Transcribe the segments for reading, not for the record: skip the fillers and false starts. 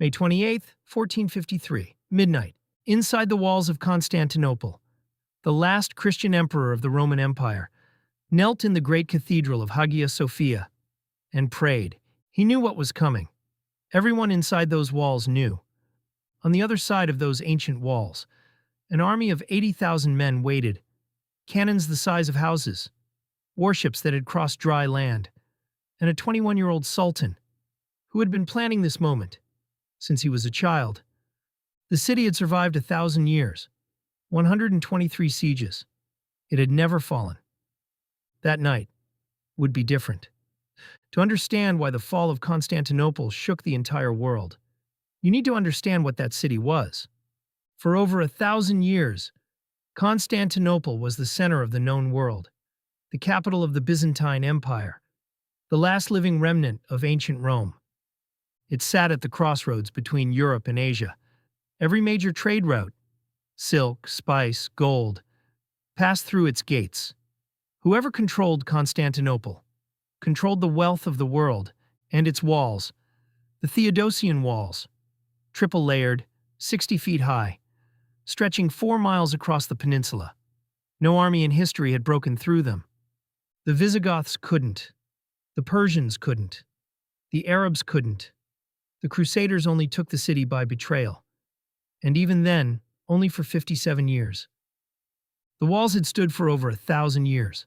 May 28th, 1453, midnight. Inside the walls of Constantinople, the last Christian emperor of the Roman Empire knelt in the great cathedral of Hagia Sophia and prayed. He knew what was coming. Everyone inside those walls knew. On the other side of those ancient walls, an army of 80,000 men waited, cannons the size of houses, warships that had crossed dry land, and a 21-year-old sultan who had been planning this moment since he was a child. The city had survived 1,000 years, 123 sieges. It had never fallen. That night would be different. To understand why the fall of Constantinople shook the entire world, you need to understand what that city was. For over 1,000 years, Constantinople was the center of the known world, the capital of the Byzantine Empire, the last living remnant of ancient Rome. It sat at the crossroads between Europe and Asia. Every major trade route, silk, spice, gold, passed through its gates. Whoever controlled Constantinople controlled the wealth of the world and its walls, the Theodosian walls, triple-layered, 60 feet high, stretching 4 miles across the peninsula. No army in history had broken through them. The Visigoths couldn't. The Persians couldn't. The Arabs couldn't. The Crusaders only took the city by betrayal, and even then, only for 57 years. The walls had stood for over 1,000 years.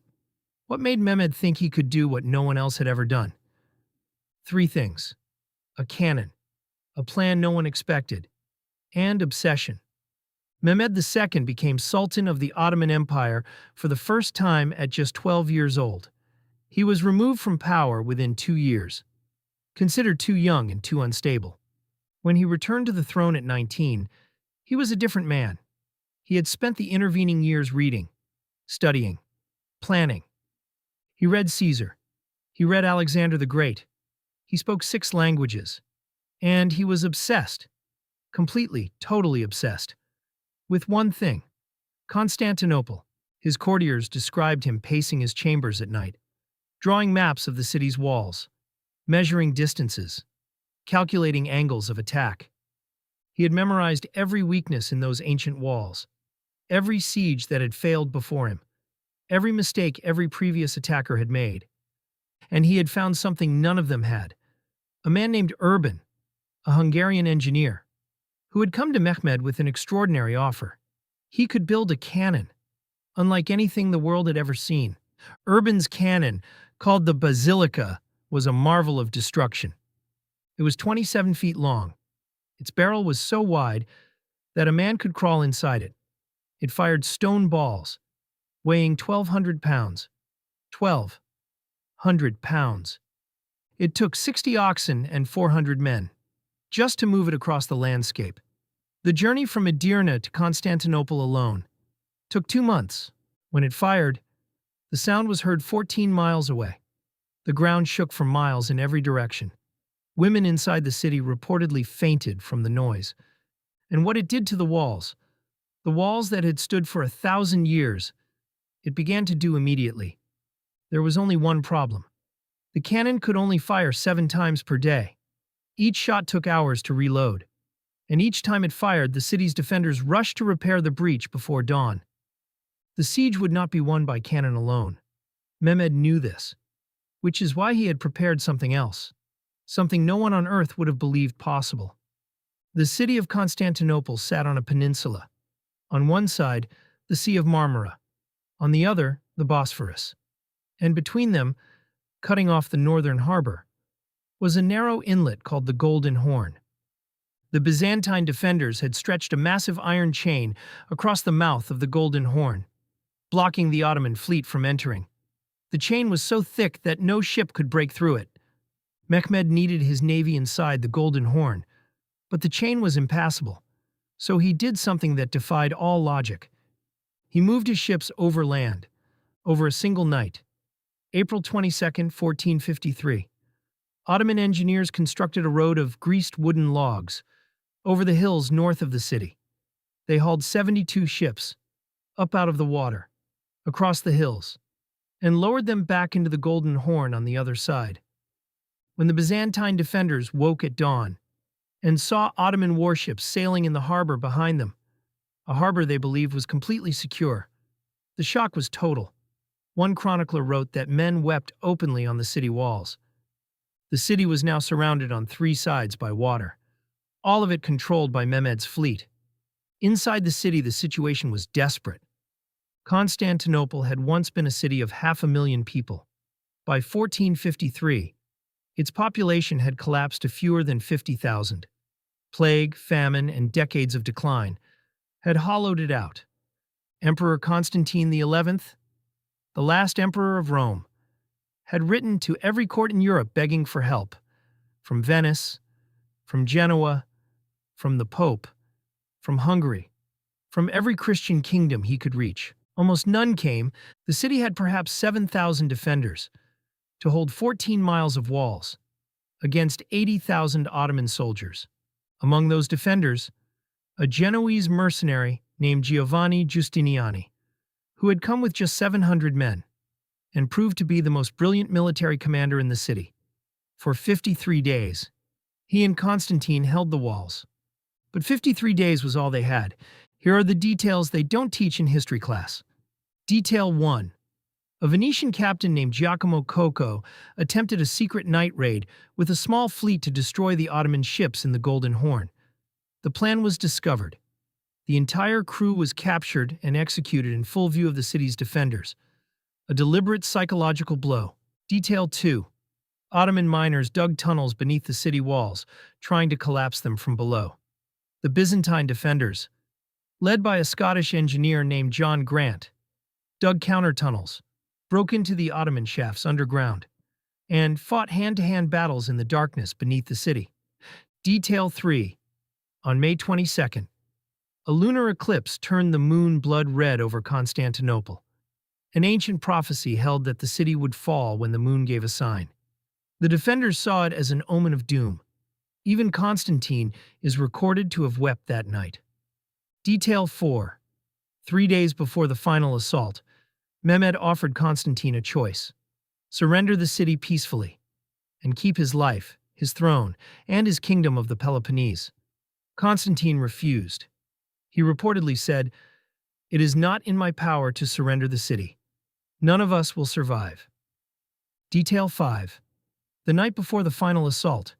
What made Mehmed think he could do what no one else had ever done? 3 things: a cannon, a plan no one expected, and obsession. Mehmed II became Sultan of the Ottoman Empire for the first time at just 12 years old. He was removed from power within 2 years, considered too young and too unstable. When he returned to the throne at 19, he was a different man. He had spent the intervening years reading, studying, planning. He read Caesar. He read Alexander the Great. He spoke 6 languages. And he was obsessed, completely, totally obsessed, with one thing: Constantinople. His courtiers described him pacing his chambers at night, drawing maps of the city's walls, measuring distances, calculating angles of attack. He had memorized every weakness in those ancient walls, every siege that had failed before him, every mistake every previous attacker had made. And he had found something none of them had: a man named Urban, a Hungarian engineer, who had come to Mehmed with an extraordinary offer. He could build a cannon, unlike anything the world had ever seen. Urban's cannon, called the Basilica, was a marvel of destruction. It was 27 feet long. Its barrel was so wide that a man could crawl inside it. It fired stone balls, weighing 1,200 pounds. 1,200 pounds. It took 60 oxen and 400 men just to move it across the landscape. The journey from Edirne to Constantinople alone took 2 months. When it fired, the sound was heard 14 miles away. The ground shook for miles in every direction. Women inside the city reportedly fainted from the noise. And what it did to the walls that had stood for 1,000 years, it began to do immediately. There was only one problem. The cannon could only fire 7 times per day. Each shot took hours to reload, and each time it fired, the city's defenders rushed to repair the breach before dawn. The siege would not be won by cannon alone. Mehmed knew this, which is why he had prepared something else, something no one on earth would have believed possible. The city of Constantinople sat on a peninsula. On one side, the Sea of Marmara, on the other, the Bosphorus, and between them, cutting off the northern harbor, was a narrow inlet called the Golden Horn. The Byzantine defenders had stretched a massive iron chain across the mouth of the Golden Horn, blocking the Ottoman fleet from entering. The chain was so thick that no ship could break through it. Mehmed needed his navy inside the Golden Horn, but the chain was impassable, so he did something that defied all logic. He moved his ships overland, over a single night. April 22, 1453. Ottoman engineers constructed a road of greased wooden logs over the hills north of the city. They hauled 72 ships up out of the water, across the hills, and lowered them back into the Golden Horn on the other side. When the Byzantine defenders woke at dawn and saw Ottoman warships sailing in the harbor behind them, a harbor they believed was completely secure. The shock was total. One chronicler wrote that men wept openly on the city walls. The city was now surrounded on three sides by water, all of it controlled by Mehmed's fleet. Inside the city, the situation was desperate. Constantinople had once been a city of 500,000 people. By 1453, its population had collapsed to fewer than 50,000. Plague, famine, and decades of decline had hollowed it out. Emperor Constantine XI, the last emperor of Rome, had written to every court in Europe begging for help, from Venice, from Genoa, from the Pope, from Hungary, from every Christian kingdom he could reach. Almost none came. The city had perhaps 7,000 defenders to hold 14 miles of walls against 80,000 Ottoman soldiers. Among those defenders, a Genoese mercenary named Giovanni Giustiniani, who had come with just 700 men and proved to be the most brilliant military commander in the city. For 53 days, he and Constantine held the walls. But 53 days was all they had. Here are the details they don't teach in history class. Detail 1. A Venetian captain named Giacomo Cocco attempted a secret night raid with a small fleet to destroy the Ottoman ships in the Golden Horn. The plan was discovered. The entire crew was captured and executed in full view of the city's defenders. A deliberate psychological blow. Detail 2. Ottoman miners dug tunnels beneath the city walls, trying to collapse them from below. The Byzantine defenders, led by a Scottish engineer named John Grant, dug counter-tunnels, broke into the Ottoman shafts underground, and fought hand-to-hand battles in the darkness beneath the city. Detail 3. On May 22nd, a lunar eclipse turned the moon blood red over Constantinople. An ancient prophecy held that the city would fall when the moon gave a sign. The defenders saw it as an omen of doom. Even Constantine is recorded to have wept that night. Detail 4. 3 days before the final assault, Mehmed offered Constantine a choice: surrender the city peacefully and keep his life, his throne, and his kingdom of the Peloponnese. Constantine refused. He reportedly said, "It is not in my power to surrender the city. None of us will survive." Detail 5. The night before the final assault,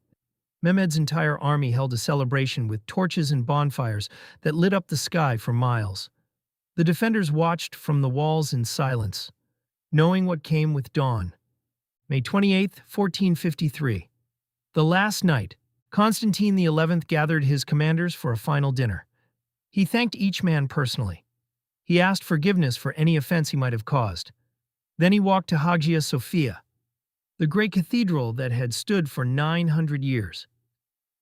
Mehmed's entire army held a celebration with torches and bonfires that lit up the sky for miles. The defenders watched from the walls in silence, knowing what came with dawn. May 28, 1453. The last night, Constantine XI gathered his commanders for a final dinner. He thanked each man personally. He asked forgiveness for any offense he might have caused. Then he walked to Hagia Sophia, the great cathedral that had stood for 900 years,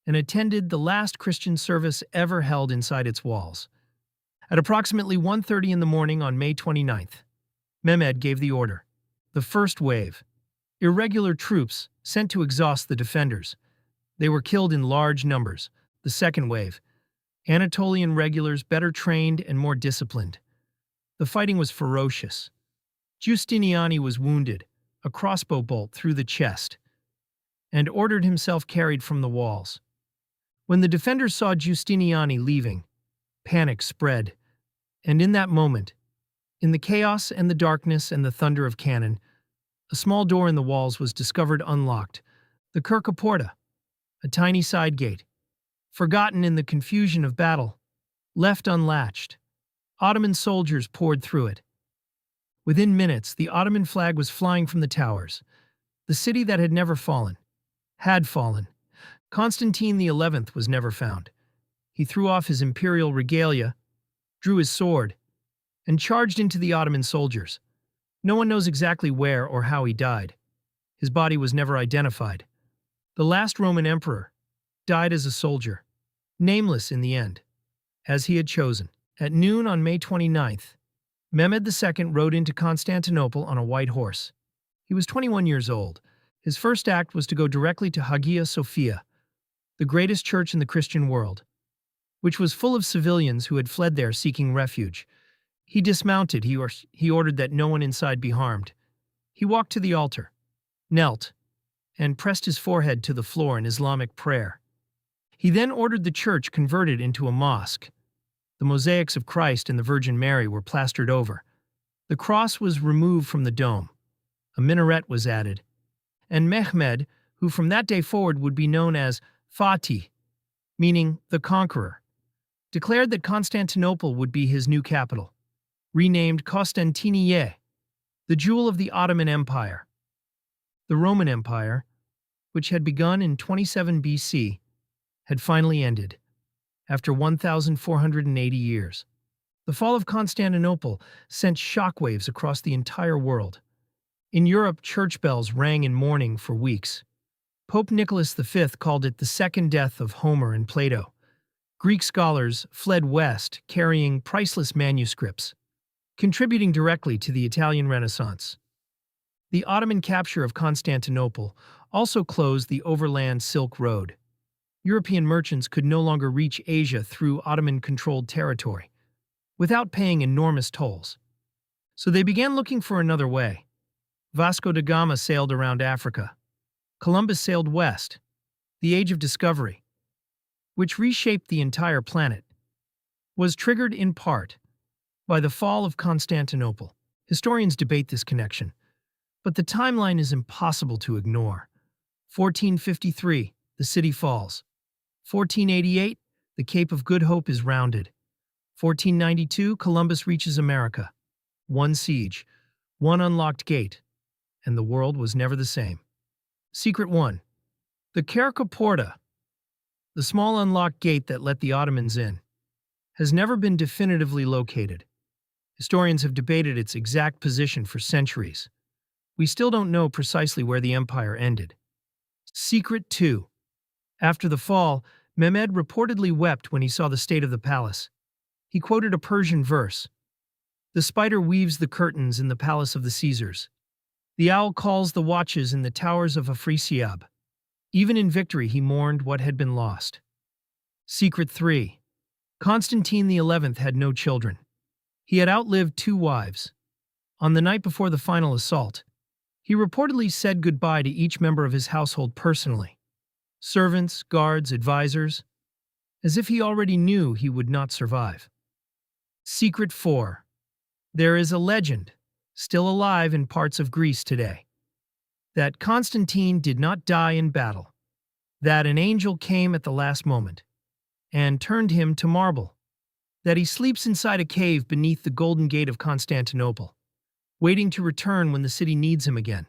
and attended the last Christian service ever held inside its walls. At approximately 1:30 in the morning on May 29th, Mehmed gave the order. The first wave, irregular troops sent to exhaust the defenders. They were killed in large numbers. The second wave, Anatolian regulars better trained and more disciplined. The fighting was ferocious. Giustiniani was wounded, a crossbow bolt through the chest, and ordered himself carried from the walls. When the defenders saw Giustiniani leaving, panic spread, and in that moment, in the chaos and the darkness and the thunder of cannon, a small door in the walls was discovered unlocked, the Kirka Porta, a tiny side gate, forgotten in the confusion of battle, left unlatched. Ottoman soldiers poured through it. Within minutes, the Ottoman flag was flying from the towers. The city that had never fallen, had fallen. Constantine XI was never found. He threw off his imperial regalia, drew his sword, and charged into the Ottoman soldiers. No one knows exactly where or how he died. His body was never identified. The last Roman emperor died as a soldier, nameless in the end, as he had chosen. At noon on May 29th, Mehmed II rode into Constantinople on a white horse. He was 21 years old. His first act was to go directly to Hagia Sophia, the greatest church in the Christian world, which was full of civilians who had fled there seeking refuge. He dismounted. He ordered that no one inside be harmed. He walked to the altar, knelt, and pressed his forehead to the floor in Islamic prayer. He then ordered the church converted into a mosque. The mosaics of Christ and the Virgin Mary were plastered over. The cross was removed from the dome. A minaret was added. And Mehmed, who from that day forward would be known as Fatih, meaning the conqueror, declared that Constantinople would be his new capital, renamed Constantinople, the jewel of the Ottoman Empire. The Roman Empire, which had begun in 27 BC, had finally ended, after 1,480 years. The fall of Constantinople sent shockwaves across the entire world. In Europe, church bells rang in mourning for weeks. Pope Nicholas V called it the second death of Homer and Plato. Greek scholars fled west carrying priceless manuscripts, contributing directly to the Italian Renaissance. The Ottoman capture of Constantinople also closed the overland Silk Road. European merchants could no longer reach Asia through Ottoman-controlled territory, without paying enormous tolls. So they began looking for another way. Vasco da Gama sailed around Africa. Columbus sailed west, the age of discovery, which reshaped the entire planet, was triggered in part by the fall of Constantinople. Historians debate this connection, but the timeline is impossible to ignore. 1453, the city falls. 1488, the Cape of Good Hope is rounded. 1492, Columbus reaches America. One siege, one unlocked gate, and the world was never the same. Secret 1. The Carca Porta, the small unlocked gate that let the Ottomans in, has never been definitively located. Historians have debated its exact position for centuries. We still don't know precisely where the empire ended. Secret 2. After the fall, Mehmed reportedly wept when he saw the state of the palace. He quoted a Persian verse. The spider weaves the curtains in the palace of the Caesars. The owl calls the watches in the towers of Afrasiab. Even in victory he mourned what had been lost. Secret 3. Constantine XI had no children. He had outlived 2 wives. On the night before the final assault, he reportedly said goodbye to each member of his household personally. Servants, guards, advisors, as if he already knew he would not survive. Secret 4. There is a legend, still alive in parts of Greece today, that Constantine did not die in battle, that an angel came at the last moment and turned him to marble, that he sleeps inside a cave beneath the Golden Gate of Constantinople, waiting to return when the city needs him again.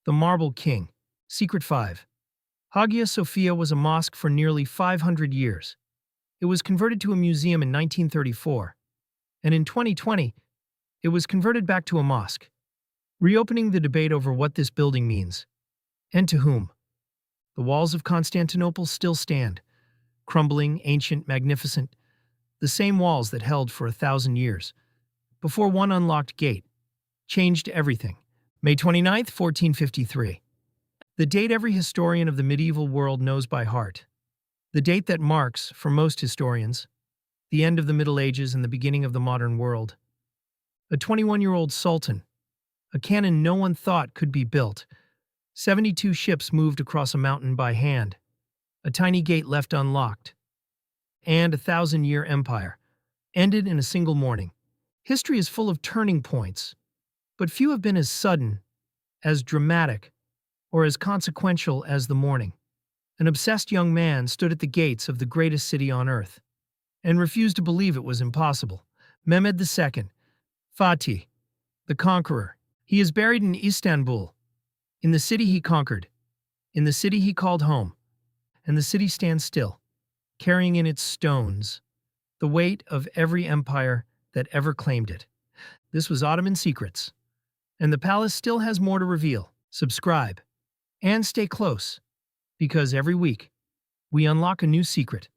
The Marble King. Secret 5. Hagia Sophia was a mosque for nearly 500 years. It was converted to a museum in 1934, and in 2020, it was converted back to a mosque, reopening the debate over what this building means, and to whom. The walls of Constantinople still stand, crumbling, ancient, magnificent, the same walls that held for 1,000 years, before one unlocked gate changed everything. May 29, 1453. The date every historian of the medieval world knows by heart. The date that marks, for most historians, the end of the Middle Ages and the beginning of the modern world. A 21-year-old sultan, a cannon no one thought could be built, 72 ships moved across a mountain by hand, a tiny gate left unlocked, and a 1,000-year empire, ended in a single morning. History is full of turning points, but few have been as sudden, as dramatic, or as consequential as the morning. An obsessed young man stood at the gates of the greatest city on earth, and refused to believe it was impossible. Mehmed II, Fatih, the conqueror. He is buried in Istanbul, in the city he conquered, in the city he called home, and the city stands still, carrying in its stones the weight of every empire that ever claimed it. This was Ottoman Secrets, and the palace still has more to reveal. Subscribe, and stay close, because every week we unlock a new secret.